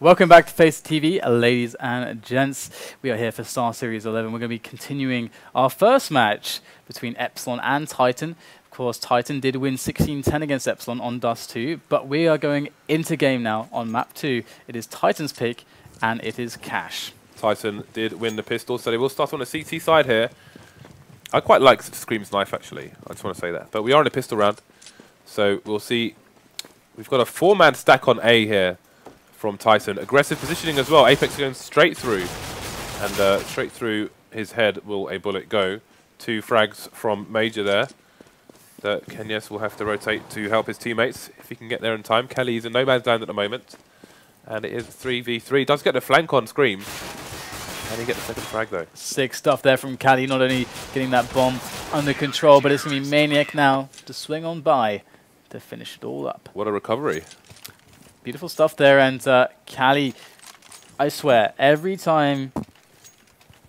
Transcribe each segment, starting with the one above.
Welcome back to Face TV, ladies and gents. We are here for Starseries 11. We're going to be continuing our first match between Epsilon and Titan. Of course, Titan did win 16-10 against Epsilon on Dust 2, but we are going into game now on map 2. It is Titan's pick, and it is Cash. Titan did win the pistol, so they will start on the CT side here. I quite like Scream's knife, actually. I just want to say that. But we are in a pistol round, so we'll see. We've got a 4-man stack on A here from Titan. Aggressive positioning as well. Apex going straight through, and straight through his head will a bullet go. 2 frags from Major there. That Kenyes will have to rotate to help his teammates if he can get there in time. Kelly's in no man's land at the moment, and it is 3v3. Does get the flank on Scream. And he get the second frag though. Sick stuff there from Cali, not only getting that bomb under control, but it's going to be Maniac now to swing on by to finish it all up. What a recovery. Beautiful stuff there, and Cali, I swear, every time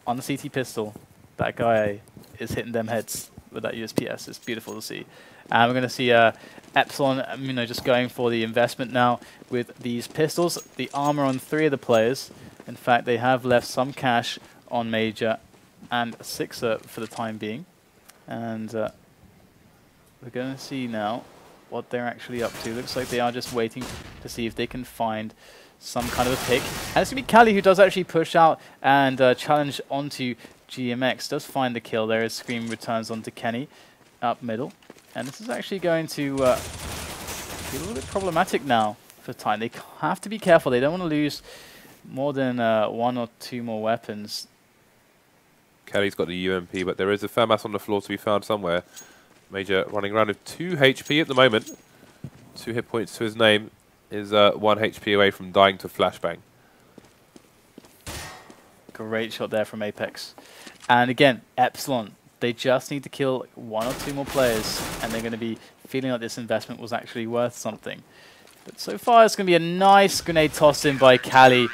on the CT pistol, that guy is hitting them heads with that USPS. It's beautiful to see. And we're going to see Epsilon, just going for the investment now with these pistols. The armor on 3 of the players. In fact, they have left some cash on Major and Sixer for the time being. And we're going to see now what they're actually up to. Looks like they are just waiting to see if they can find some kind of a pick. And it's going to be Cali who does actually push out and challenge onto GMX. Does find the kill there as Scream returns onto Kenny up middle. And this is actually going to be a little bit problematic now for Titan. They have to be careful. They don't want to lose more than 1 or 2 more weapons. Kelly's got the UMP, but there is a fair mass on the floor to be found somewhere. Major running around with 2 HP at the moment. 2 hit points to his name. Is 1 HP away from dying to flashbang. Great shot there from Apex. And again, Epsilon, they just need to kill 1 or 2 more players, and they're going to be feeling like this investment was actually worth something. But so far, it's going to be a nice grenade tossed in by Cali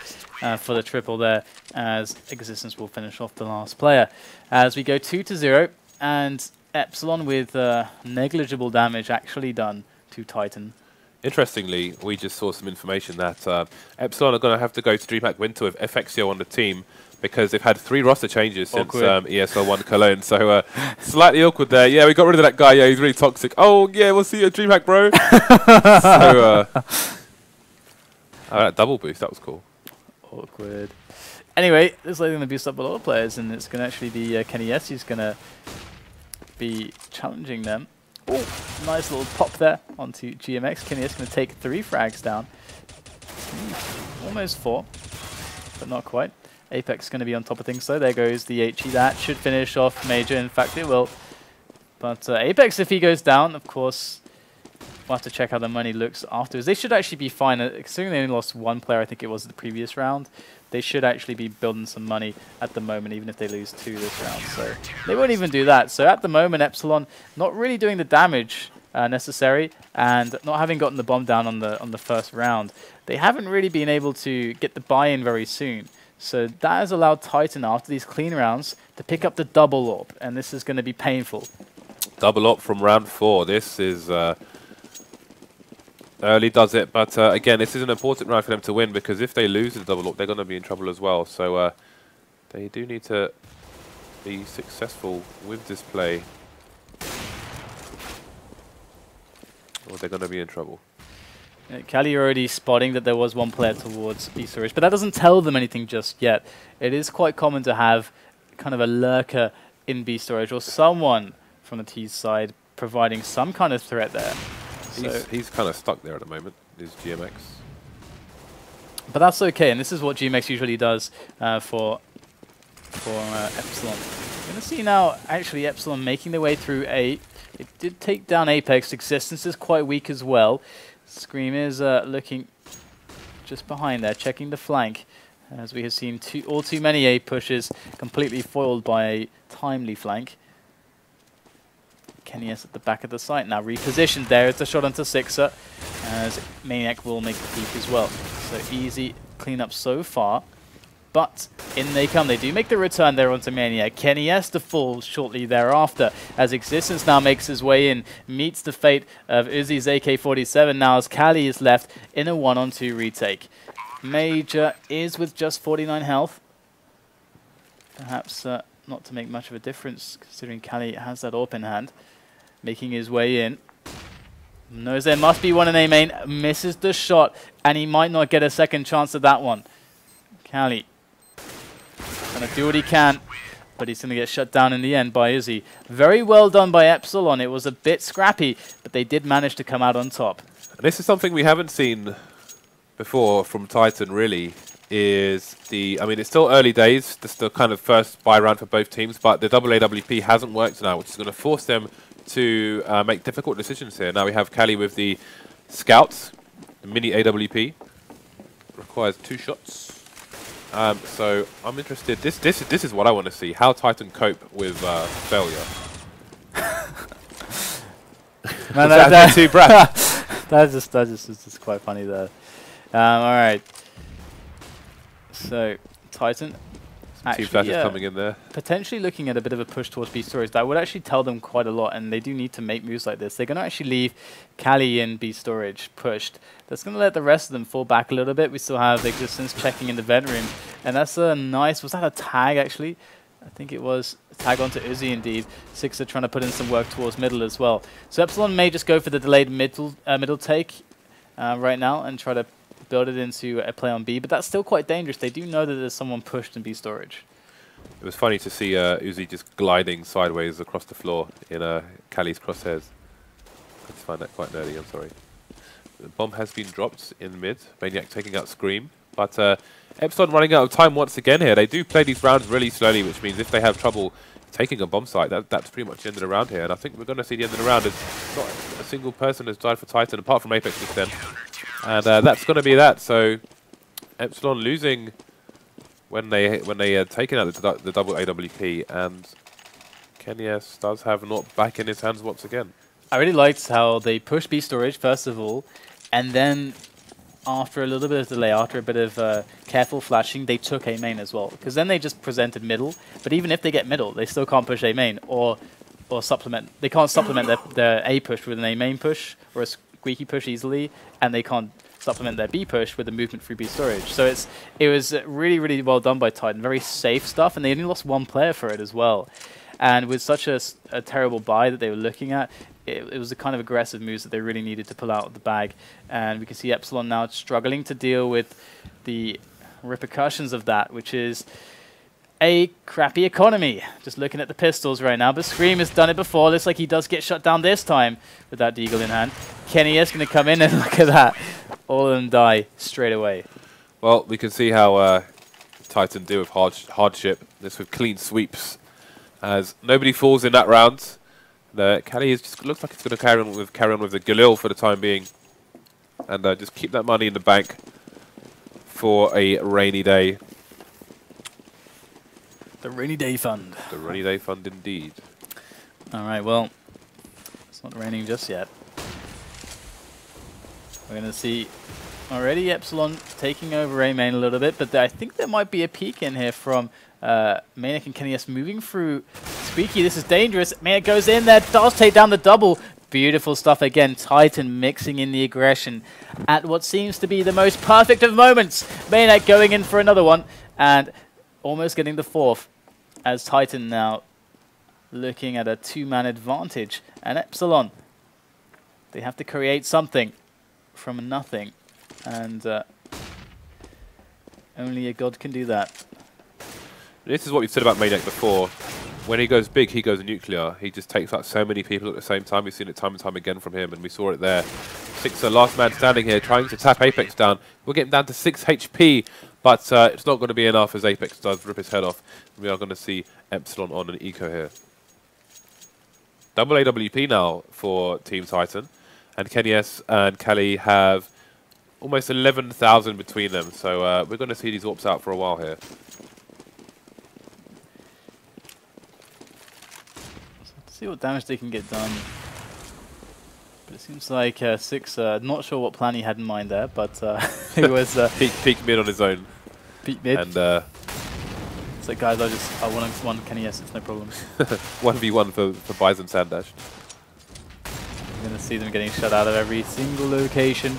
for the triple there, as Existence will finish off the last player. As we go 2-0, and Epsilon with negligible damage actually done to Titan. Interestingly, we just saw some information that Epsilon are going to have to go to DreamHack Winter with FXio on the team because they've had 3 roster changes since ESL1 Cologne. So slightly awkward there. Yeah, we got rid of that guy. Yeah, he's really toxic. Oh, yeah, we'll see you at DreamHack, bro. That double boost, that was cool. Awkward. Anyway, this is going to boost up a lot of players, and it's going to actually be Kenny S who's going to be challenging them. Oh, nice little pop there onto GMX. Kenny S going to take 3 frags down. Almost 4, but not quite. Apex going to be on top of things, so there goes the HE. That should finish off Major. In fact, it will. But Apex, if he goes down, of course, we'll have to check how the money looks afterwards. They should actually be fine. Considering they only lost 1 player, I think it was the previous round, they should actually be building some money at the moment, even if they lose 2 this round. So they won't even do that. So at the moment, Epsilon not really doing the damage necessary, and not having gotten the bomb down on the first round, they haven't really been able to get the buy-in very soon. So that has allowed Titan, after these clean rounds, to pick up the double AWP, and this is going to be painful. Double AWP from round 4. This is early does it, but again, this is an important round for them to win, because if they lose the double AWP, they're going to be in trouble as well. So they do need to be successful with this play, or they're going to be in trouble. Cali already spotting that there was 1 player towards B storage, but that doesn't tell them anything just yet. It is quite common to have kind of a lurker in B storage, or someone from the T side providing some kind of threat there. He's kind of stuck there at the moment, is GMX. But that's okay, and this is what GMX usually does for Epsilon. We're going to see now, actually, Epsilon making their way through A. It did take down Apex. Existence is quite weak as well. Scream is looking just behind there, checking the flank, as we have seen all too many A pushes completely foiled by a timely flank. Kenny S at the back of the site now, repositioned there. It's a shot onto Sixer, as Maniac will make the peak as well. So easy cleanup so far. But in they come. They do make the return there onto Maniac. Kenny S to fall shortly thereafter, as Existence now makes his way in, meets the fate of Uzzzii's AK-47 now, as Cali is left in a 1-on-2 retake. Major is with just 49 health. Perhaps not to make much of a difference, considering KQLY has that AWP in hand. Making his way in. Knows there must be one in A main. Misses the shot, and he might not get a second chance at that one. KQLY gonna do what he can, but he's gonna get shut down in the end by Uzzziii. Very well done by Epsilon. It was a bit scrappy, but they did manage to come out on top. This is something we haven't seen before from Titan, really. I mean, it's still early days. This is the kind of first buy round for both teams, but the double AWP hasn't worked now, which is going to force them to make difficult decisions here. Now we have KQLY with the scouts, the mini AWP. Requires 2 shots. So I'm interested. This is what I want to see. How Titan cope with failure. Man, that's too brash. That's just quite funny there. All right. So Titan actually Team Flash is coming in there. Potentially looking at a bit of a push towards B Storage. That would actually tell them quite a lot, and they do need to make moves like this. They're going to actually leave KQLY in B Storage pushed. That's going to let the rest of them fall back a little bit. We still have Existence checking in the vent room, and that's a nice. Was that a tag actually? I think it was a tag onto Uzzziii indeed. Six are trying to put in some work towards middle as well. So Epsilon may just go for the delayed middle take right now and try to build it into a play on B, but that's still quite dangerous. They do know that there's someone pushed in B Storage. It was funny to see Uzzziii just gliding sideways across the floor in KQLY's crosshairs. I just find that quite nerdy, I'm sorry. The bomb has been dropped in mid. Maniac taking out Scream. But Epsilon running out of time once again here. They do play these rounds really slowly, which means if they have trouble taking a bomb site, that's pretty much the end of the round here. And I think we're going to see the end of the round as not a single person has died for Titan, apart from Apex just then. And that's going to be that. So Epsilon losing when they had taken out the double AWP, and KQLY does have Not back in his hands once again. I really liked how they pushed B Storage first of all, and then after a little bit of delay, after a bit of careful flashing, they took A main as well. Because then they just presented middle, but even if they get middle, they still can't push A main or supplement. They can't supplement their A push with an A main push or a squeaky push easily, and they can't supplement their B push with a movement through B Storage. So it was really, really well done by Titan. Very safe stuff, and they only lost 1 player for it as well. And with such a terrible buy that they were looking at, it was the kind of aggressive moves that they really needed to pull out of the bag. And we can see Epsilon now struggling to deal with the repercussions of that, which is a crappy economy. Just looking at the pistols right now, but Scream has done it before. Looks like he does get shut down this time with that deagle in hand. KQLY is going to come in and look at that. All of them die straight away. Well, we can see how Titan deal with hardship. This with clean sweeps, as nobody falls in that round. KQLY is just looks like it's going to carry on with the Galil for the time being, and just keep that money in the bank for a rainy day. The rainy day fund. The rainy day fund, indeed. All right. Well, it's not raining just yet. We're going to see already Epsilon taking over A main a little bit, but I think there might be a peek in here from Maniac and KQLY moving through Squeaky. This is dangerous. Maniac goes in there, does take down the double. Beautiful stuff again. Titan mixing in the aggression at what seems to be the most perfect of moments. Maniac going in for another one and almost getting the 4th, as Titan now looking at a 2-man advantage. And Epsilon, they have to create something from nothing, and only a god can do that. This is what we said about Maniac before. When he goes big, he goes nuclear. He just takes out so many people at the same time. We've seen it time and time again from him, and we saw it there. Sixer, last man standing here, trying to tap Apex down. We'll get him down to 6 HP, but it's not going to be enough as Apex does rip his head off. We are going to see Epsilon on an eco here. Double AWP now for Team Titan, and KQLY and KQLY have almost 11,000 between them, so we're going to see these AWPs out for a while here. See what damage they can get done. But it seems like Six, not sure what plan he had in mind there, but it was peak mid on his own. Peak mid. And it's like, guys, I want one KQLY, it's no problem. 1v1 for Bison Sandash. You're gonna see them getting shut out of every single location.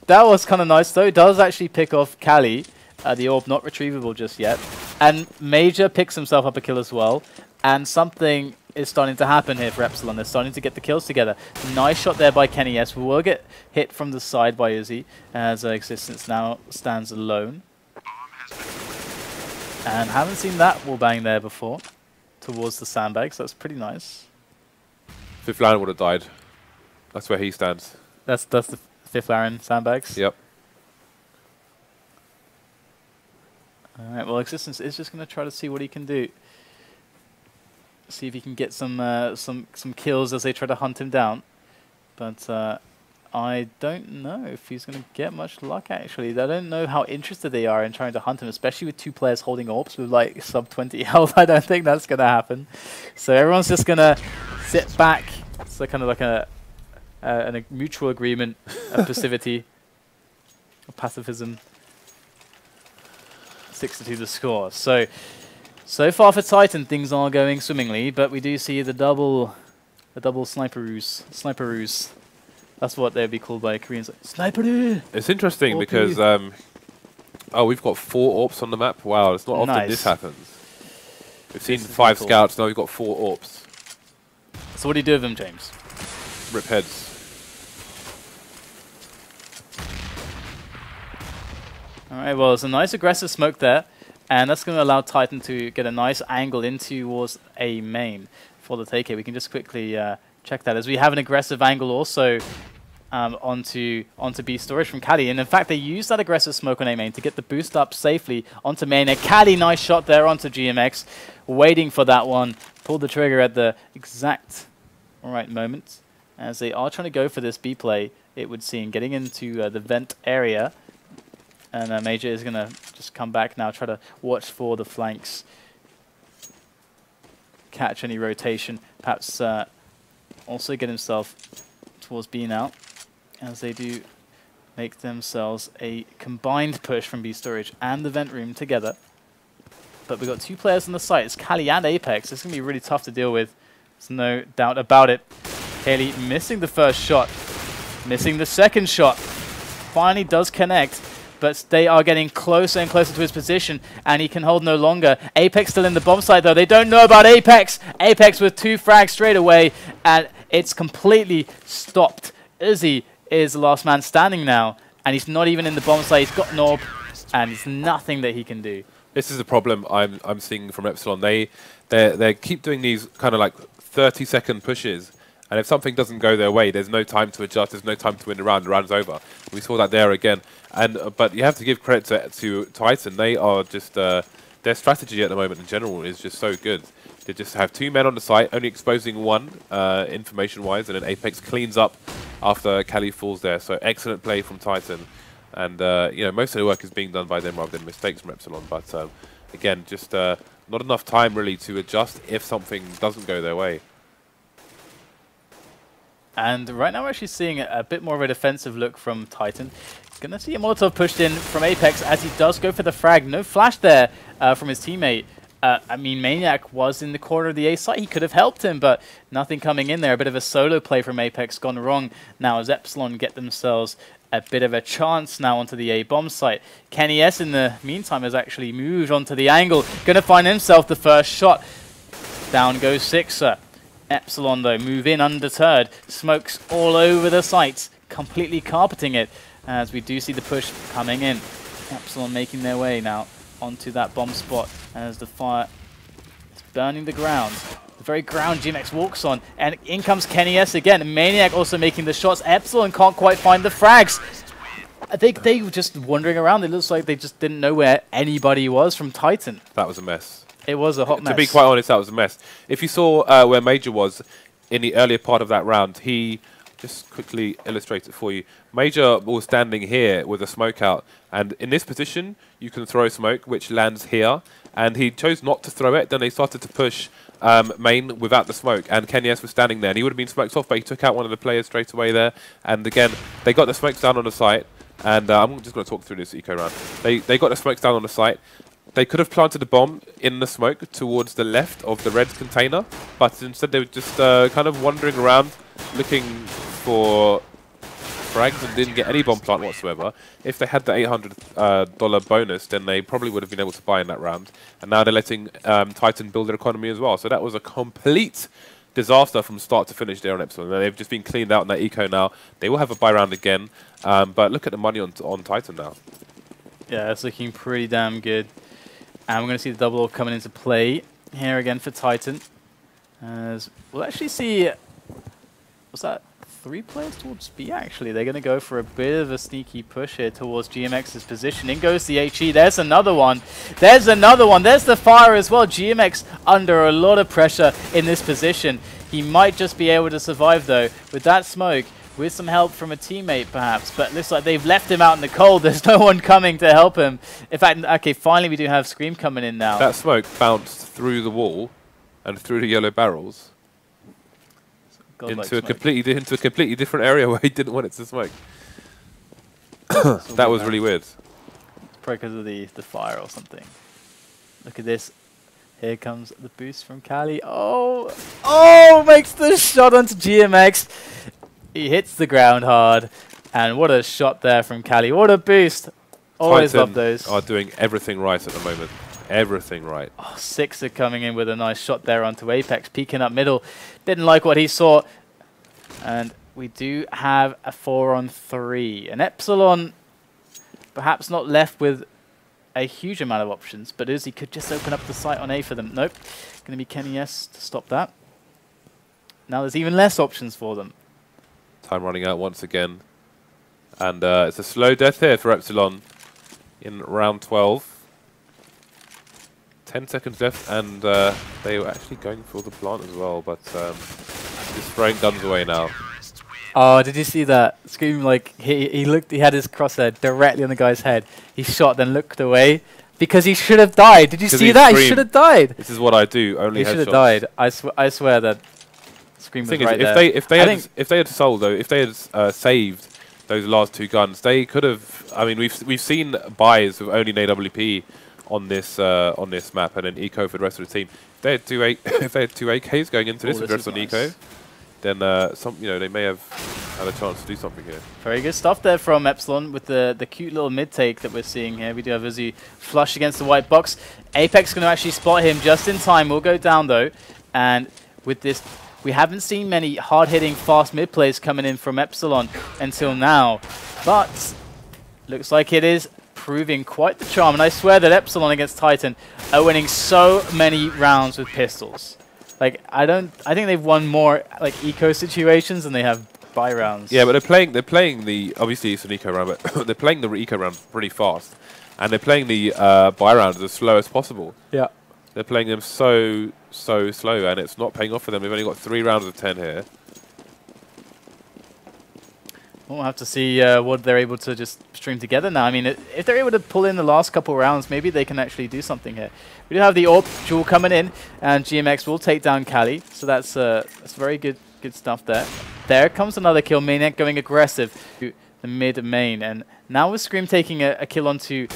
That was kind of nice, though. It does actually pick off KQLY. The orb not retrievable just yet. And Major picks himself up a kill as well. And something is starting to happen here for Epsilon. They're starting to get the kills together. Nice shot there by KNES. We will get hit from the side by Uzzziii as Existence now stands alone. And haven't seen that wallbang there before towards the sandbags. That's pretty nice. Fifth Laren would have died. That's where he stands. That's the Fifth Laren sandbags? Yep. Alright, well, Existence is just going to try to see what he can do. See if he can get some kills as they try to hunt him down. But I don't know if he's going to get much luck, actually. I don't know how interested they are in trying to hunt him, especially with 2 players holding orbs with, like, sub 20 health. I don't think that's going to happen. So everyone's just going to sit back. It's kind of like a mutual agreement of passivity, of pacifism. 6-2 the score. So far for Titan, things are going swimmingly, but we do see the double sniperoos. That's what they'd be called by Koreans. Sniperoo! It's interesting because we've got 4 orbs on the map. Wow, it's not often this happens. We've seen 5 scouts, now we've got 4 orbs. So what do you do with them, James? Rip heads. Alright, well, it's a nice aggressive smoke there. And that's going to allow Titan to get a nice angle in towards A main for the take. We can just quickly check that as we have an aggressive angle also onto B storage from KQLY. And in fact, they used that aggressive smoke on A main to get the boost up safely onto main. And KQLY, nice shot there onto GMX, waiting for that one. Pulled the trigger at the exact right moment as they are trying to go for this B play, it would seem, getting into the vent area. And Major is going to just come back now, try to watch for the flanks, catch any rotation, perhaps also get himself towards B now, as they do make themselves a combined push from B storage and the vent room together. But we've got 2 players on the site. It's KQLY and Apex. It's going to be really tough to deal with. There's no doubt about it. KQLY missing the first shot, missing the second shot. Finally does connect. But they are getting closer and closer to his position, and he can hold no longer. Apex still in the bomb site, though. They don't know about Apex. Apex with 2 frags straight away, and it's completely stopped. Uzzziii is the last man standing now, and he's not even in the bomb site. He's got an orb, and there's nothing that he can do. This is a problem I'm seeing from Epsilon. They keep doing these kind of like 30-second pushes. And if something doesn't go their way, there's no time to adjust. There's no time to win the round. The round's over. We saw that there again. And but you have to give credit to Titan. They are just their strategy at the moment in general is just so good. They just have 2 men on the site, only exposing 1 information-wise, and then Apex cleans up after KQLY falls there. So excellent play from Titan. And you know, most of the work is being done by them rather than mistakes from Epsilon. But again, just not enough time really to adjust if something doesn't go their way. And right now we're actually seeing a bit more of a defensive look from Titan. Gonna see a Molotov pushed in from Apex as he does go for the frag. No flash there from his teammate. I mean, Maniac was in the corner of the A site. He could have helped him, but nothing coming in there. A bit of a solo play from Apex gone wrong now as Epsilon get themselves a bit of a chance now onto the A bomb site. KNES in the meantime has actually moved onto the angle. Gonna find himself the first shot. Down goes Sixer. Epsilon, though, move in undeterred. Smokes all over the site, completely carpeting it, as we do see the push coming in. Epsilon making their way now onto that bomb spot as the fire is burning the ground. The very ground GMX walks on, and in comes KNES again. Maniac also making the shots. Epsilon can't quite find the frags. I think they were just wandering around. It looks like they just didn't know where anybody was from Titan. That was a mess. It was a hot mess. To be quite honest, that was a mess. If you saw where Major was in the earlier part of that round, he just quickly illustrate it for you. Major was standing here with a smoke out, and in this position, you can throw smoke, which lands here, and he chose not to throw it. Then they started to push main without the smoke, and KNES was standing there, and he would have been smoked off, but he took out one of the players straight away there. And again, they got the smokes down on the site, and I'm just going to talk through this eco round. They got the smokes down on the site. They could have planted a bomb in the smoke towards the left of the red container, but instead they were just kind of wandering around, looking for frags and didn't get any bomb plant whatsoever. If they had the $800 bonus, then they probably would have been able to buy in that round. And now they're letting Titan build their economy as well. So that was a complete disaster from start to finish there on Epsilon. They've just been cleaned out in that eco now. They will have a buy round again. But look at the money on Titan now. Yeah, it's looking pretty damn good. And we're going to see the double orb coming into play here again for Titan. As we'll actually see, was that 3 players towards B actually? They're going to go for a bit of a sneaky push here towards GMX's position. In goes the HE. There's another one. There's another one. There's the fire as well. GMX under a lot of pressure in this position. He might just be able to survive though with that smoke, with some help from a teammate perhaps, but it looks like they've left him out in the cold. There's no one coming to help him. In fact, okay, finally we do have Scream coming in now. That smoke bounced through the wall and through the yellow barrels into a completely different area where he didn't want it to smoke. That was really weird. It's probably because of the fire or something. Look at this. Here comes the boost from KQLY. Oh, makes the shot onto GMX. He hits the ground hard, and what a shot there from KQLY. What a boost. Always Titan love those. Are doing everything right at the moment. Everything right. Oh, Six are coming in with a nice shot there onto Apex, peeking up middle. Didn't like what he saw. And we do have a 4-on-3. And Epsilon perhaps not left with a huge amount of options, but Uzzziii could just open up the site on A for them. Nope. Going to be Kenny S to stop that. Now there's even less options for them. Time running out once again. And it's a slow death here for Epsilon in round 12. 10 seconds left, and they were actually going for the plant as well, but just throwing guns away now. Oh, did you see that? Scream, like, he had his crosshair directly on the guy's head. He shot, then looked away, because he should have died. Did you see that? He should have died. This is what I do, only headshots. He should have died. I swear that Scream was right there. If they had sold though, if they had saved those last 2 guns, they could have. I mean, we've seen buys with only an AWP on this map and an eco for the rest of the team. If they had two AKs going into this with the rest on eco, then they may have had a chance to do something here. Very good stuff there from Epsilon with the cute little mid take that we're seeing here. We do have Uzzziii flush against the white box. Apex going to actually spot him just in time. We'll go down though, and with this. We haven't seen many hard-hitting, fast mid plays coming in from Epsilon until now, but looks like it is proving quite the charm. And I swear that Epsilon against Titan are winning so many rounds with pistols. Like I think they've won more like eco situations than they have buy rounds. Yeah, but they're playing the obviously it's an eco round, but they're playing the eco round pretty fast, and they're playing the buy rounds as slow as possible. Yeah, they're playing them so slow, and it's not paying off for them. They've only got 3 rounds of 10 here. We'll have to see what they're able to just stream together now. I mean, if they're able to pull in the last couple rounds, maybe they can actually do something here. We do have the AWP duel coming in, and GMX will take down KQLY, so that's very good stuff there. There comes another kill. Maniac going aggressive to the mid main, and now with Scream taking a kill onto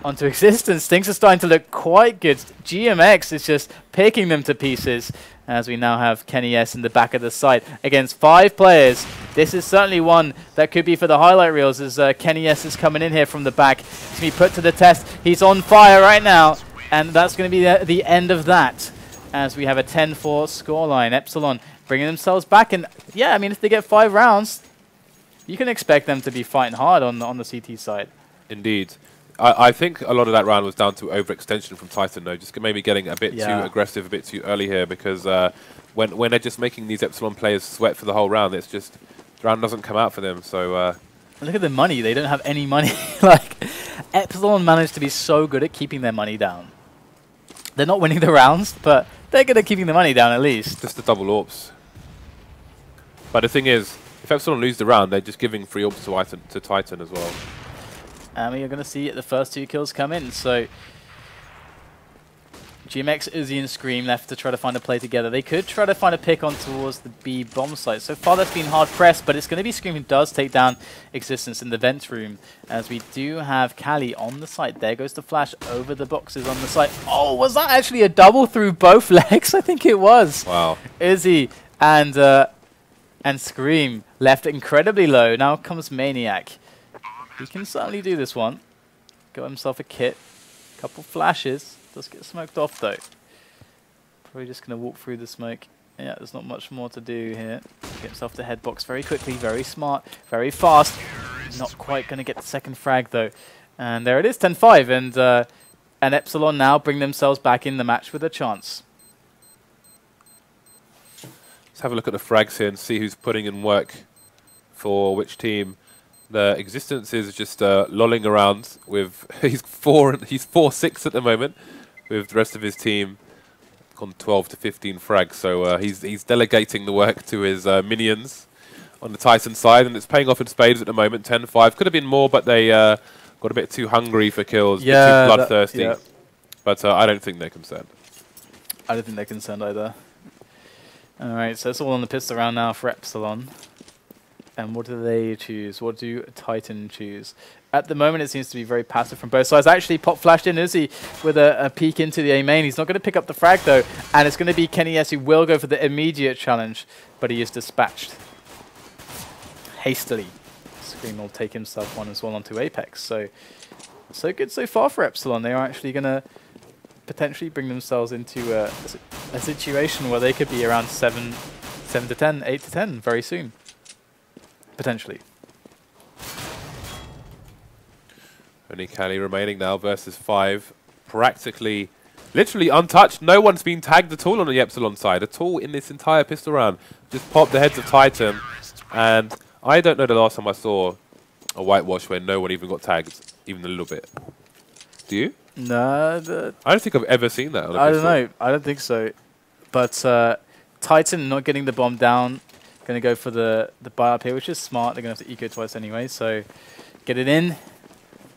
Existence, things are starting to look quite good. GMX is just picking them to pieces as we now have Kenny S in the back of the site against 5 players. This is certainly one that could be for the highlight reels as Kenny S is coming in here from the back. He's going to be put to the test. He's on fire right now, and that's going to be the end of that as we have a 10-4 scoreline. Epsilon bringing themselves back, and yeah, I mean, if they get 5 rounds, you can expect them to be fighting hard on the CT side. Indeed. I think a lot of that round was down to overextension from Titan, though, just maybe getting a bit too aggressive, a bit too early here, because when they're just making these Epsilon players sweat for the whole round, it's just, the round doesn't come out for them, so... Look at the money. They don't have any money. Like, Epsilon managed to be so good at keeping their money down. They're not winning the rounds, but they're good at keeping the money down at least. Just the double AWPs. But the thing is, if Epsilon lose the round, they're just giving free AWPs to Titan as well. And we are going to see the first 2 kills come in. So GMX, Uzzziii and Scream left to try to find a play together. They could try to find a pick on towards the B bomb site. So far that's been hard pressed, but it's going to be Scream who does take down Existence in the vent room, as we do have KQLY on the site. There goes the flash over the boxes on the site. Oh, was that actually a double through both legs? I think it was. Wow. Uzzziii and And Scream left incredibly low. Now comes Maniac. He can certainly do this one. Got himself a kit. Couple flashes. Does get smoked off though. Probably just going to walk through the smoke. Yeah, there's not much more to do here. Get himself to headbox very quickly, very smart, very fast. Not quite going to get the second frag though. And there it is, 10-5. And Epsilon now bring themselves back in the match with a chance. Let's have a look at the frags here and see who's putting in work for which team. The Existence is just lolling around with he's 4-6 at the moment, with the rest of his team on 12 to 15 frags. So he's delegating the work to his minions on the Titan side, and it's paying off in spades at the moment. 10-5 could have been more, but they got a bit too hungry for kills, yeah, a bit too bloodthirsty. Yeah. But I don't think they're concerned. I don't think they're concerned either. All right, so it's all on the pistol round now for Epsilon. And what do they choose? What do Titan choose? At the moment, it seems to be very passive from both sides. Actually, pop flashed in Uzzziii with a peek into the A main. He's not going to pick up the frag, though. And it's going to be KQLY who will go for the immediate challenge. But he is dispatched hastily. Scream will take himself one as well onto Apex. So good so far for Epsilon. They are actually going to potentially bring themselves into a situation where they could be around 7 to 10, 8 to 10 very soon. Potentially. Only KQLY remaining now versus 5. Practically, literally untouched. No one's been tagged at all on the Epsilon side, at all in this entire pistol round. Just popped the heads of Titan. And I don't know the last time I saw a whitewash where no one even got tagged, even a little bit. Do you? No. I don't think I've ever seen that on a pistol. I don't know. I don't think so. But Titan not getting the bomb down. Going to go for the buy up here, which is smart. They're going to have to eco twice anyway. So get it in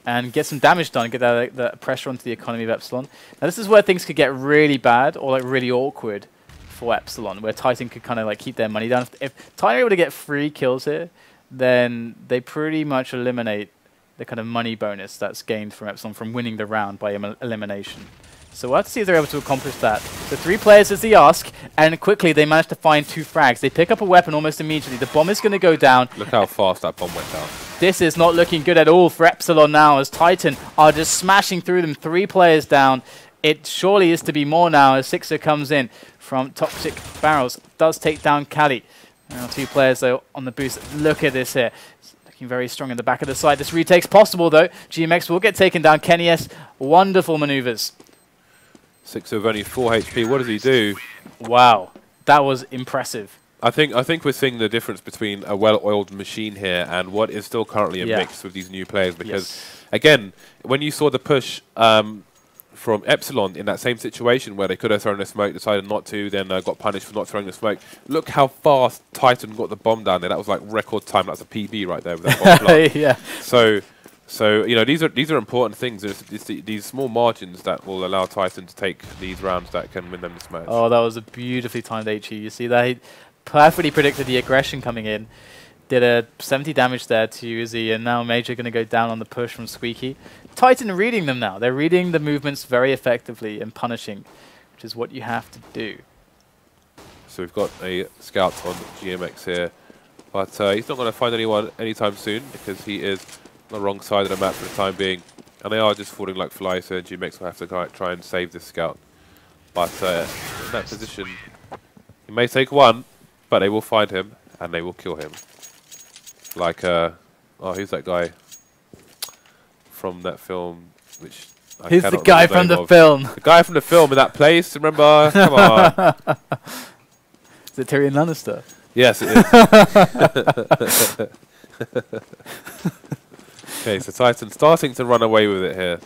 and get some damage done. Get that pressure onto the economy of Epsilon. Now this is where things could get really bad or like really awkward for Epsilon, where Titan could kind of like keep their money down. If Titan are able to get 3 kills here, then they pretty much eliminate the kind of money bonus that's gained from Epsilon from winning the round by elimination. So we'll have to see if they're able to accomplish that. So 3 players as the ask, and quickly they manage to find 2 frags. They pick up a weapon almost immediately. The bomb is going to go down. Look how fast that bomb went down. This is not looking good at all for Epsilon now, as Titan are just smashing through them. 3 players down. It surely is to be more now as Sixer comes in from Toxic Barrels. Does take down KQLY. Now 2 players though on the boost. Look at this here. Looking very strong in the back of the side. This retake's possible though. GMX will get taken down. KQLY, wonderful maneuvers. Sixer with only 4 HP. What does he do? Wow, that was impressive. I think we're seeing the difference between a well-oiled machine here and what is still currently a mix with these new players. Because, again, when you saw the push from Epsilon in that same situation where they could have thrown the smoke, decided not to, then got punished for not throwing the smoke. Look how fast Titan got the bomb down there. That was like record time. That's a PB right there with that bomb. Yeah. So you know, these are important things. It's these small margins that will allow Titan to take these rounds that can win them this match. Oh, that was a beautifully timed HE. You see that? He perfectly predicted the aggression coming in. Did a 70 damage there to Uzzziii, and now Major going to go down on the push from Squeaky. Titan reading them now. They're reading the movements very effectively and punishing, which is what you have to do. So we've got a scout on GMX here, but he's not going to find anyone anytime soon because he is on the wrong side of the map for the time being, and they are just falling like flies. So GMX will have to try and save this scout, but in that position, he may take one, but they will find him and they will kill him. Like, oh, who's that guy from that film? Which who's the guy from the film? The guy from the film in that place. Remember? Come on. Is it Tyrion Lannister? Yes, it is. Okay, so Titan starting to run away with it here,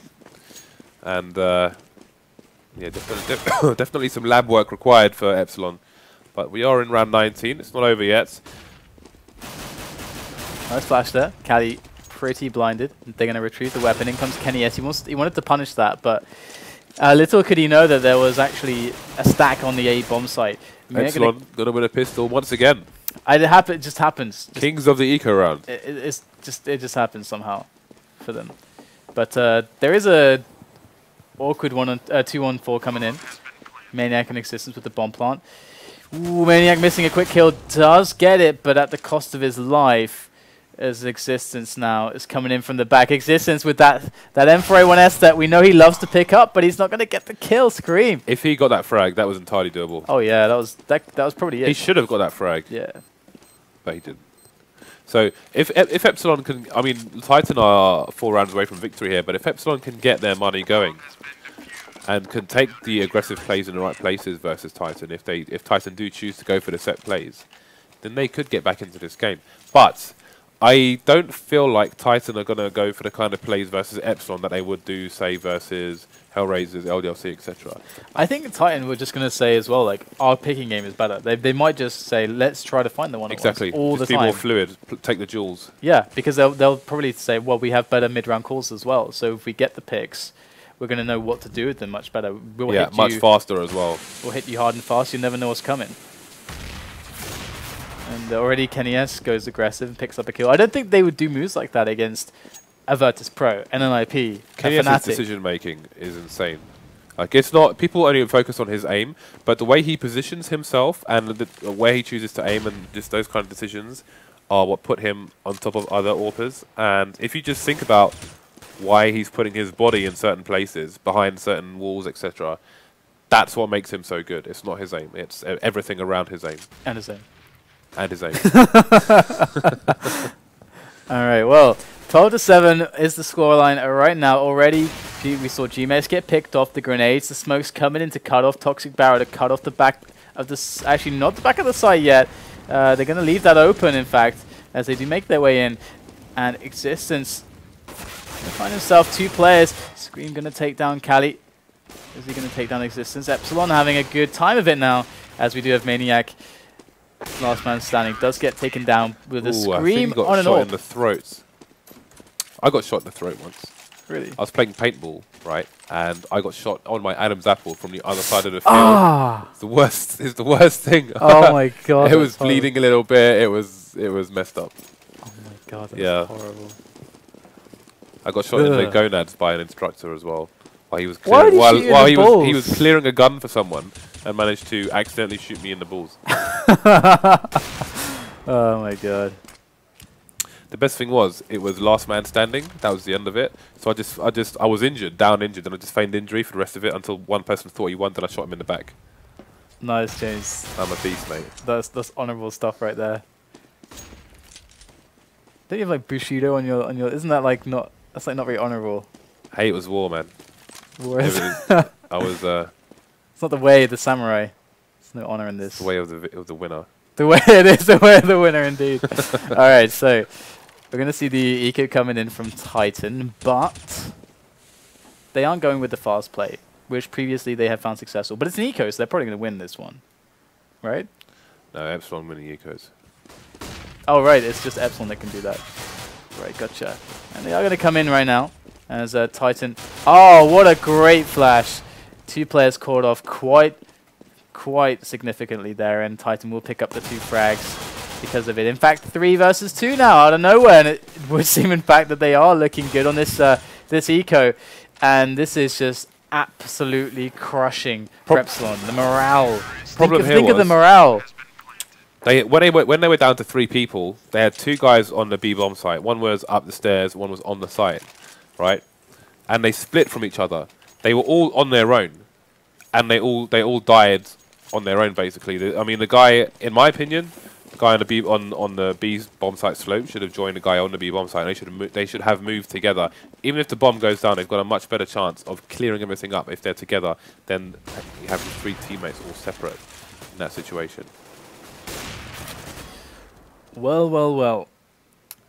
and yeah, definitely some lab work required for Epsilon. But we are in round 19. It's not over yet. Nice flash there. KQLY pretty blinded. They're going to retrieve the weapon. In comes KQLY. He wanted to punish that, but little could he know that there was actually a stack on the A bomb site. Epsilon going to win a pistol once again. It just happens. Kings of the eco round. It just happens somehow for them. But there is a awkward 2-on-4 coming in. Maniac in existence with the bomb plant. Ooh, Maniac missing a quick kill. Does get it, but at the cost of his life. As Existence now is coming in from the back. Existence with that M4A1S that we know he loves to pick up, but he's not going to get the kill. Scream. If he got that frag, that was entirely doable. Oh yeah, that was probably it. He should have got that frag. Yeah. But he didn't. So if Epsilon can, I mean, Titan are 4 rounds away from victory here, but if Epsilon can get their money going and can take the aggressive plays in the right places versus Titan, if Titan do choose to go for the set plays, then they could get back into this game. But I don't feel like Titan are going to go for the kind of plays versus Epsilon that they would do, say, versus Hellraisers, LDLC, etc. I think Titan were just going to say as well, like, our picking game is better. They might just say, let's try to find the one exactly all just the be time. more fluid, take the jewels. Yeah, because they'll probably say, well, we have better mid-round calls as well. So if we get the picks, we're going to know what to do with them much better. We'll hit much faster as well. We'll hit you hard and fast. You never know what's coming. And already Kenny S goes aggressive and picks up a kill. I don't think they would do moves like that against a Virtus.pro, NNIP, Kenny S's decision making is insane. Like, it's not, people only focus on his aim, but the way he positions himself and the where he chooses to aim and just those kind of decisions are what put him on top of other AWPers. And if you just think about why he's putting his body in certain places, behind certain walls, etc., that's what makes him so good. It's not his aim, it's everything around his aim. And his aim. And his aim. Alright, well, 12-7 is the scoreline right now. Already, we saw Gmax get picked off, the grenades, the smoke's coming in to cut off Toxic Barrel, to cut off the back of the... Actually, not the back of the site yet. They're going to leave that open, in fact, as they do make their way in. And Existence gonna find himself 2 players. Scream going to take down Cali. Is he going to take down Existence? Epsilon having a good time of it now, as we do have Maniac. Last man standing does get taken down with a Scream on an shot AWP. in the throat. I got shot in the throat once. Really? I was playing paintball, right, and I got shot on my Adam's apple from the other side of the field. Ah! It's the worst. It's the worst thing. Oh my god! It was bleeding a little bit. It was messed up. Oh my god! That's horrible. I got shot in the gonads by an instructor as well. While he was he was clearing a gun for someone and managed to accidentally shoot me in the balls. Oh my god. The best thing was, it was last man standing. That was the end of it. So I was injured, down injured, and I just feigned injury for the rest of it until one person thought he won, then I shot him in the back. Nice, James. I'm a beast, mate. That's honourable stuff right there. Don't you have like Bushido on your isn't that like not that's like not very honourable? Hey, it was war, man. War is I was it's not the way of the samurai. There's no honour in this. It's the way of the winner. The way it is the way of the winner indeed. Alright, so we're gonna see the eco coming in from Titan, but they aren't going with the fast play, which previously they have found successful. But it's an eco, so they're probably gonna win this one. Right? No, Epsilon winning ecos. Oh right, it's just Epsilon that can do that. Right, gotcha. And they are gonna come in right now as Titan. Oh, what a great flash! 2 players caught off quite significantly there, and Titan will pick up the 2 frags because of it. In fact, 3 versus 2 now out of nowhere, and it would seem in fact that they are looking good on this this eco, and this is just absolutely crushing for Epsilon. The morale. Think of the morale. When they were down to 3 people, they had 2 guys on the B bomb site. One was up the stairs, one was on the site, right? And they split from each other. They were all on their own, and they all died on their own basically. I mean, the guy, in my opinion, the guy on the B bomb site slope should have joined the guy on the B bomb site. And they should have moved together. Even if the bomb goes down, they've got a much better chance of clearing everything up if they're together than having 3 teammates all separate in that situation. Well. We'll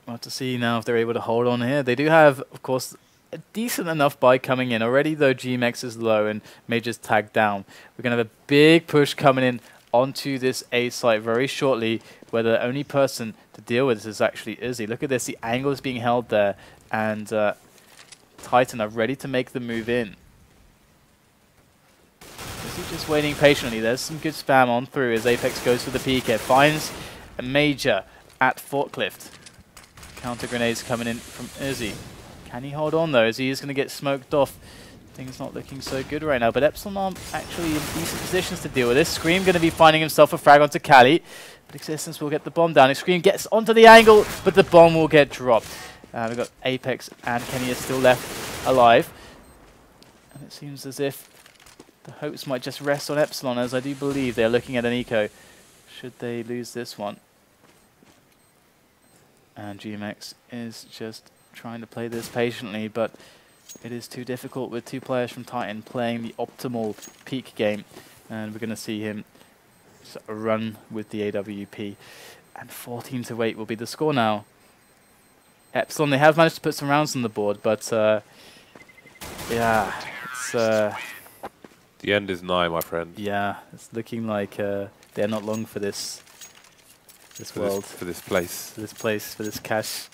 have to see now if they're able to hold on here. They do have, of course, a decent enough buy coming in. Already, though, GMX is low and Major's tagged down. We're going to have a big push coming in onto this A site very shortly, where the only person to deal with this is actually Uzzziii. Look at this. The angle is being held there, and Titan are ready to make the move in. Uzzziii just waiting patiently. There's some good spam on through as Apex goes for the PK. Finds a Major at Forklift. Counter grenades coming in from Uzzziii. Can he hold on though, as he is going to get smoked off things not looking so good right now, but Epsilon are actually in decent positions to deal with this. Scream going to be finding himself a frag onto KQLY, but Existence will get the bomb down. Scream gets onto the angle, but the bomb will get dropped. We've got Apex and Kenny is still left alive. And it seems as if the hopes might just rest on Epsilon, as I do believe they're looking at an eco. Should they lose this one? And GMX is just trying to play this patiently, but it is too difficult with two players from Titan playing the optimal peak game. And we're going to see him run with the AWP. And 14-8 will be the score now. Epsilon, they have managed to put some rounds on the board, but yeah, it's... the end is nigh, my friend. Yeah, it's looking like they're not long for this world. For this place. For this place, for this cash.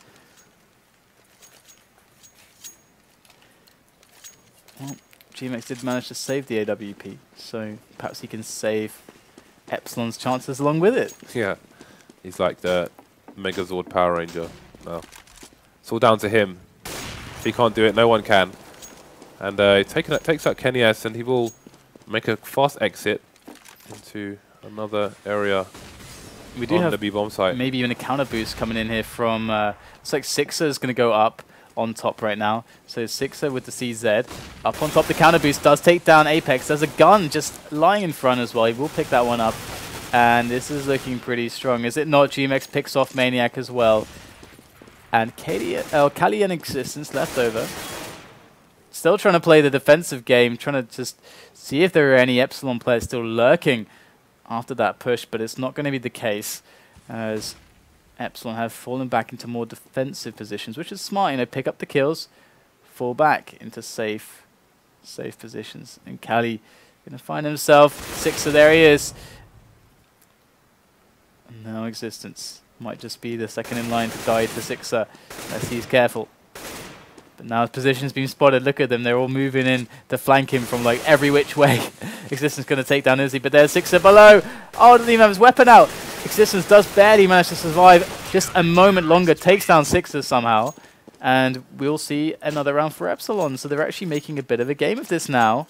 Well, GMX did manage to save the AWP, so perhaps he can save Epsilon's chances along with it. Yeah, he's like the Megazord Power Ranger. Well, it's all down to him. If he can't do it, no one can. And takes out KQLY, and he will make a fast exit into another area. We do have the B-bomb site. Maybe even a counter boost coming in here from... looks like Sixer is going to go up on top right now. So Sixer with the CZ. Up on top, the counter boost does take down Apex. There's a gun just lying in front as well. He will pick that one up. And this is looking pretty strong. Is it not? GMX picks off Maniac as well. And KQLY and Existence left over. Still trying to play the defensive game. Trying to just see if there are any Epsilon players still lurking after that push, but it's not going to be the case, as Epsilon have fallen back into more defensive positions, which is smart. You know, pick up the kills, fall back into safe positions. And KQLY going to find himself Sixer. There he is. No Existence. Might just be the second in line to die to Sixer, as he's careful. But now his position's been spotted. Look at them. They're all moving in to flank him from like every which way. Existence going to take down Uzzziii, but there's Sixer below. Oh, doesn't even have his weapon out. Existence does barely manage to survive just a moment longer. Takes down Sixer somehow. And we'll see another round for Epsilon. So they're actually making a bit of a game of this now.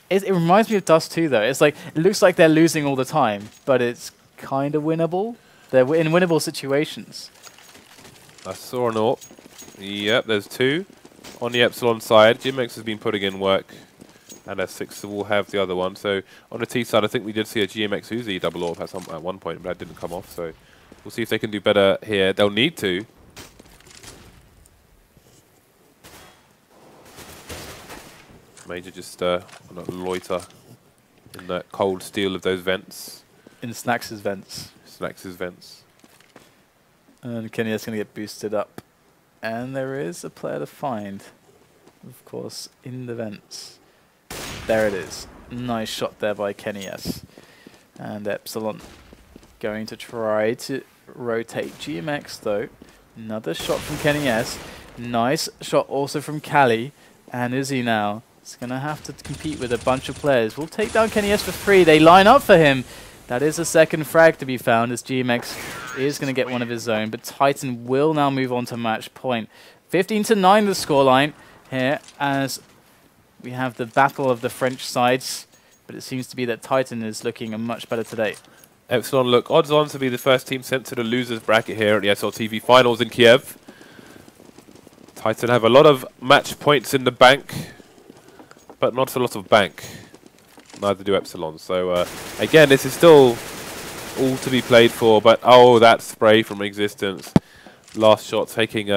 It reminds me of Dust 2 though. It's like, it looks like they're losing all the time, but it's kind of winnable. They're in winnable situations. I saw an AWP. Yep, there's two on the Epsilon side. GMX has been putting in work, and Sixer will have the other one. So on the T side, I think we did see a GMX Uzzziii double AWP at one point, but that didn't come off. So we'll see if they can do better here. They'll need to. Major just on a loiter in the cold steel of those vents. In Snax's vents. Snax's vents. And KQLY's going to get boosted up. And there is a player to find, of course, in the vents. There it is. Nice shot there by KQLY. And Epsilon going to try to rotate GMX, though. Another shot from KQLY. Nice shot also from KQLY. And Uzzziii now is going to have to compete with a bunch of players. We'll take down KQLY for free. They line up for him. That is a second frag to be found, as GMX is going to get one of his own, but Titan will now move on to match point. 15-9 the scoreline here, as we have the battle of the French sides, but it seems to be that Titan is looking much better today. Epsilon look odds on to be the first team sent to the losers bracket here at the SLTV finals in Kiev. Titan have a lot of match points in the bank, but not a lot of bank. Neither do Epsilon. So again, this is still all to be played for. But oh, that spray from Existence, last shot taking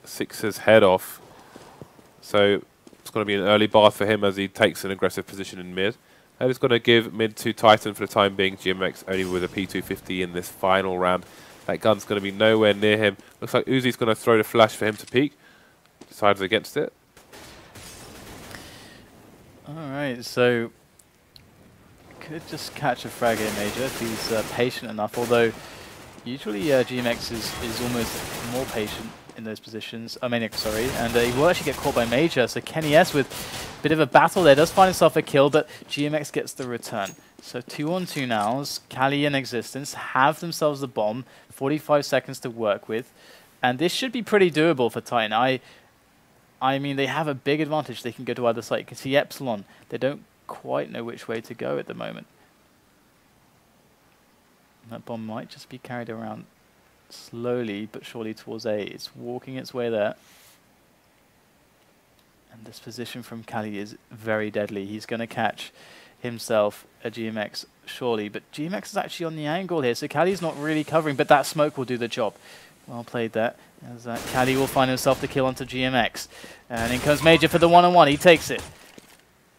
Sixer's head off. So it's going to be an early bar for him as he takes an aggressive position in mid. And it's going to give mid to Titan for the time being. GMX only with a P250 in this final round. That gun's going to be nowhere near him. Looks like Uzzzii's going to throw the flash for him to peek. Decides against it. All right, so could just catch a frag here, Major, if he's patient enough, although usually GMX is almost more patient in those positions. Maniac, sorry, and he will actually get caught by Major, so KQLY with a bit of a battle there, does find himself a kill, but GMX gets the return. So 2-on-2 now, as KQLY and Existence have themselves the bomb, 45 seconds to work with, and this should be pretty doable for Titan. I mean, they have a big advantage. They can go to either side. You can see Epsilon. They don't quite know which way to go at the moment. That bomb might just be carried around slowly but surely towards A. It's walking its way there. And this position from KQLY is very deadly. He's going to catch himself a GMX surely, but GMX is actually on the angle here, so KQLY's not really covering, but that smoke will do the job. Well played there, as KQLY will find himself the kill onto GMX. And in comes Major for the one-on-one, he takes it.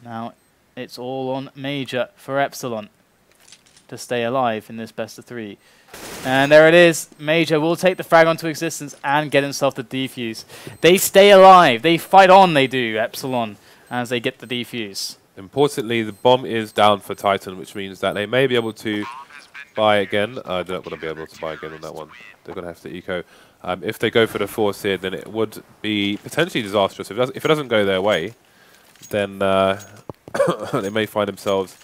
Now it's all on Major for Epsilon to stay alive in this best of 3. And there it is. Major will take the frag onto existence and get himself the defuse. They stay alive. They fight on, they do, Epsilon, as they get the defuse. Importantly, the bomb is down for Titan, which means that they may be able to buy again. I don't want to be able to buy again on that one. They're going to have to eco. If they go for the force here, then it would be potentially disastrous. If it doesn't go their way, then they may find themselves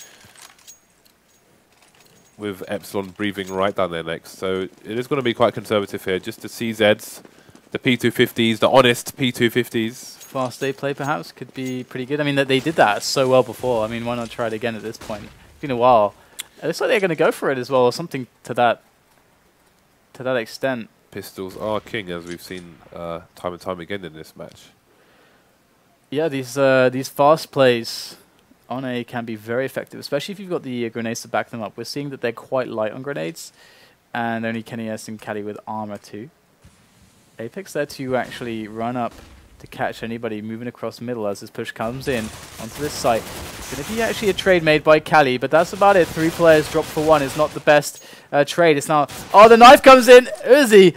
with Epsilon breathing right down their necks. So it is going to be quite conservative here, just the CZs, the P250s, the honest P250s. Fast day play perhaps could be pretty good. I mean, they did that so well before. I mean, why not try it again at this point? It's been a while. It looks like they're going to go for it as well, or something to that extent. Pistols are king, as we've seen time and time again in this match. Yeah, these fast plays on A can be very effective, especially if you've got the grenades to back them up. We're seeing that they're quite light on grenades, and only KNS and KQLY with armor too. Apex there to actually run up to catch anybody moving across middle as this push comes in onto this site. It's going to be actually a trade made by KQLY, but that's about it. 3 players dropped for 1 is not the best trade. It's now... Oh, the knife comes in! Uzzziii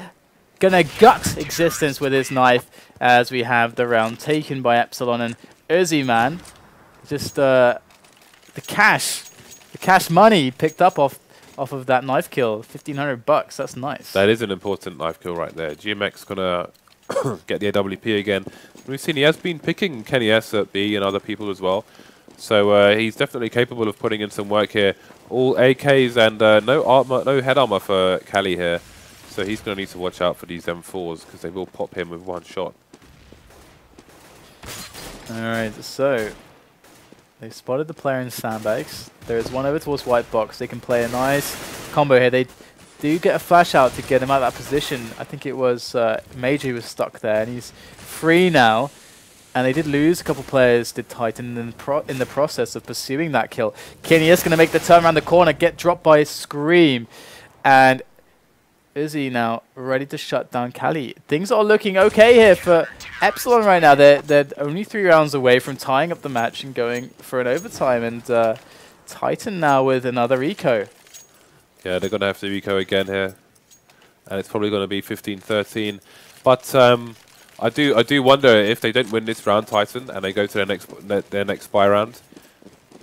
gonna gut existence with his knife as we have the round taken by Epsilon. And Uzzziii, man, just the cash money picked up off of that knife kill. 1,500 bucks, that's nice. That is an important knife kill right there. GMX gonna get the AWP again. We've seen he has been picking Kenny S at B and other people as well. So he's definitely capable of putting in some work here. All AKs and no armor, no head armor for KQLY here. So he's going to need to watch out for these M4s because they will pop him with 1 shot. Alright, so they spotted the player in sandbags. There is one over towards white box. They can play a nice combo here. They do get a flash out to get him out of that position. I think it was Major who was stuck there, and he's free now. And they did lose a couple players, did Titan, in the process of pursuing that kill. Kenny is going to make the turn around the corner, get dropped by a Scream. And Uzzziii now ready to shut down KQLY. Things are looking okay here for Epsilon right now. They're only 3 rounds away from tying up the match and going for an overtime. And Titan now with another eco. Yeah, they're going to have to eco again here. And it's probably going to be 15-13. But I do wonder if they don't win this round, Titan, and they go to their next buy round,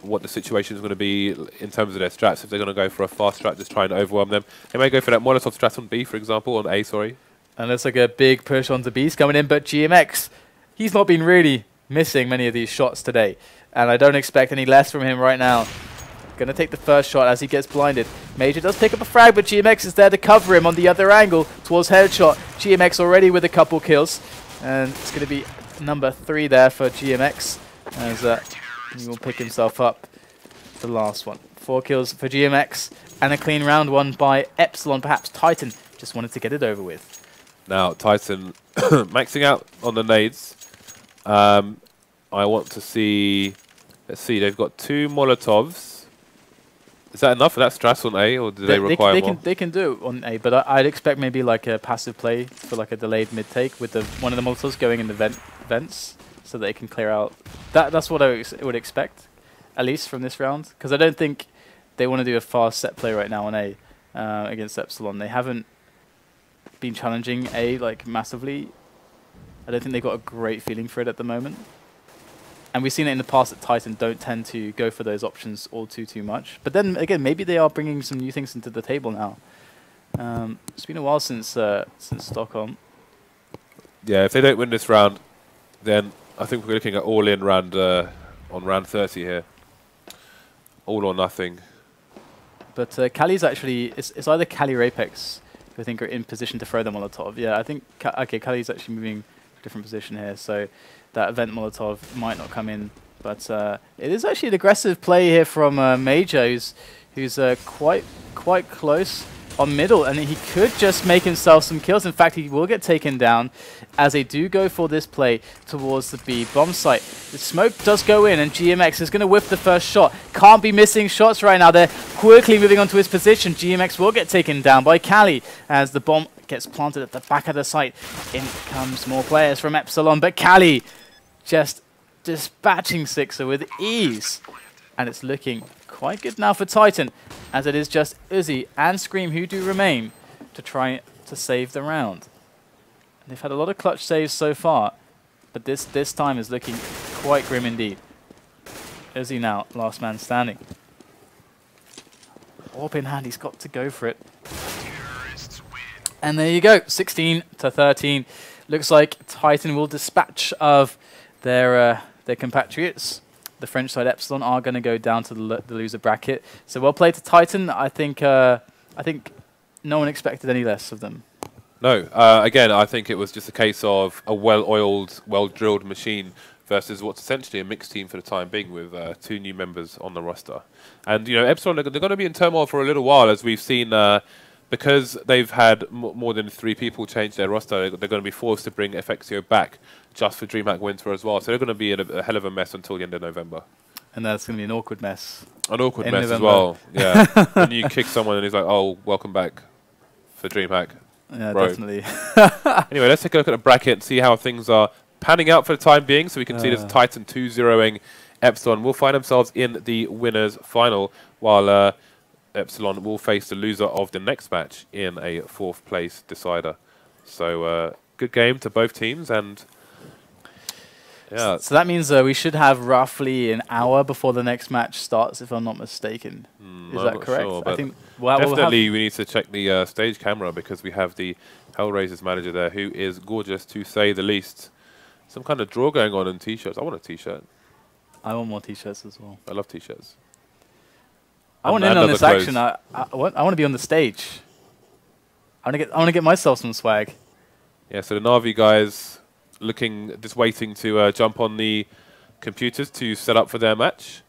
what the situation is going to be in terms of their strats. If they're going to go for a fast strat, just trying to overwhelm them. They may go for that Molotov strat on B, for example, on A, sorry. And it's like a big push onto B's coming in, but GMX, he's not been really missing many of these shots today. And I don't expect any less from him right now. Going to take the first shot as he gets blinded. Major does pick up a frag, but GMX is there to cover him on the other angle towards headshot. GMX already with a couple kills. And it's going to be number 3 there for GMX as he will pick himself up the last one. 4 kills for GMX and a clean round 1 by Epsilon. Perhaps Titan just wanted to get it over with. Now Titan maxing out on the nades. I want to see... Let's see, they've got 2 Molotovs. Is that enough for that strat on A, or do they require more? They can do it on A, but I'd expect maybe like a passive play for like a delayed mid-take with one of the Molotovs going in the vents so that they can clear out. That's what I would expect, at least from this round, because I don't think they want to do a fast set play right now on A against Epsilon. They haven't been challenging A like massively. I don't think they've got a great feeling for it at the moment. And we've seen it in the past that Titan don't tend to go for those options all too much. But then again, maybe they are bringing some new things into the table now. It's been a while since Stockholm. Yeah, if they don't win this round, then I think we're looking at all-in round on round 30 here. All or nothing. But KQLY's actually, it's either KQLY or Apex who I think are in position to throw the Molotov. Yeah, I think, okay, KQLY's actually moving to a different position here. So that event Molotov might not come in. But it is actually an aggressive play here from Major, who's quite close on middle, and he could just make himself some kills. In fact, he will get taken down as they do go for this play towards the B bomb site. The smoke does go in, and GMX is going to whiff the first shot. Can't be missing shots right now. They're quickly moving onto his position. GMX will get taken down by KQLY as the bomb gets planted at the back of the site. In comes more players from Epsilon, but KQLY just dispatching Sixer with ease. And it's looking quite good now for Titan, as it is just Uzzziii and Scream who do remain to try to save the round. And they've had a lot of clutch saves so far, but this time is looking quite grim indeed. Uzzziii now, last man standing. Orb in hand, he's got to go for it. And there you go, 16-13. Looks like Titan will dispatch of their compatriots. The French side Epsilon are going to go down to the loser bracket. So well played to Titan. I think no one expected any less of them. No, again, I think it was just a case of a well-oiled, well-drilled machine versus what's essentially a mixed team for the time being, with 2 new members on the roster. And you know, Epsilon, they're going to be in turmoil for a little while, as we've seen, because they've had more than 3 people change their roster. They're going to be forced to bring FXio back just for DreamHack Winter as well. So they're going to be in a hell of a mess until the end of November. And that's going to be an awkward mess. An awkward mess November as well, yeah. When you kick someone and he's like, oh, welcome back for DreamHack. Yeah, bro. Definitely. Anyway, let's take a look at the bracket and see how things are panning out for the time being. So we can see this Titan 2-0ing Epsilon will find themselves in the winners final, while Epsilon will face the loser of the next match in a 4th place decider. So good game to both teams, and yeah. So that means we should have roughly an hour before the next match starts, if I'm not mistaken. Is that correct? Sure, I think definitely we need to check the stage camera, because we have the Hellraiser's manager there, who is gorgeous to say the least. Some kind of draw going on in t-shirts. I want a t-shirt. I want more t-shirts as well. I love t-shirts. I want in on this action. I want to be on the stage. I want to get myself some swag. Yeah. So the Na'Vi guys just waiting to jump on the computers to set up for their match.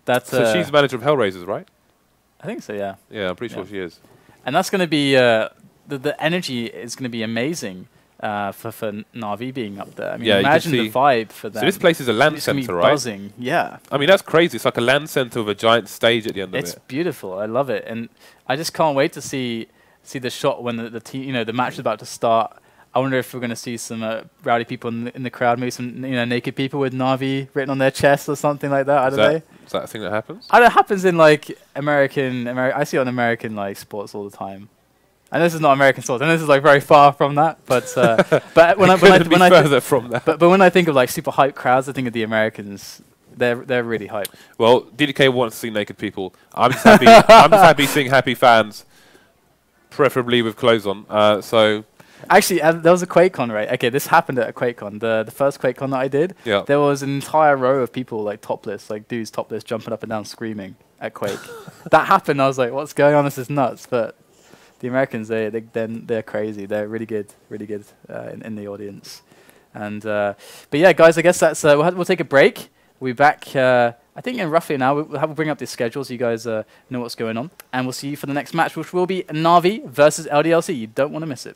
So she's the manager of Hellraisers, right? I think so. Yeah. Yeah, I'm pretty sure she is. And that's going to be the energy is going to be amazing. For Na'Vi being up there. I mean, imagine the vibe for them. So this place is a LAN center, right? Buzzing. Yeah. I mean, that's crazy. It's like a LAN center with a giant stage at the end of it. It's beautiful. I love it. And I just can't wait to see the shot when the team, the match is about to start. I wonder if we're going to see some rowdy people in the crowd, maybe some naked people with Na'Vi written on their chest or something like that. I don't know. Is that a thing that happens? It happens in like American. I see it on American like sports all the time. And this is not American sports, and this is like very far from that. But but when I think of like super hype crowds, I think of the Americans. They're really hype. Well, DDK wants to see naked people. I'm just happy. I'm just happy seeing happy fans, preferably with clothes on. So actually, there was a QuakeCon, right? Okay, this happened at a QuakeCon. The first QuakeCon that I did. Yeah. There was an entire row of people like topless, like dudes topless, jumping up and down, screaming at Quake. That happened. I was like, what's going on? This is nuts. But the Americans, they're crazy. They're really good in the audience. And but yeah, guys, I guess that's we'll take a break. We'll be back. I think in roughly an hour. We'll bring up the schedule so you guys know what's going on, and we'll see you for the next match, which will be Na'Vi versus LDLC. You don't want to miss it.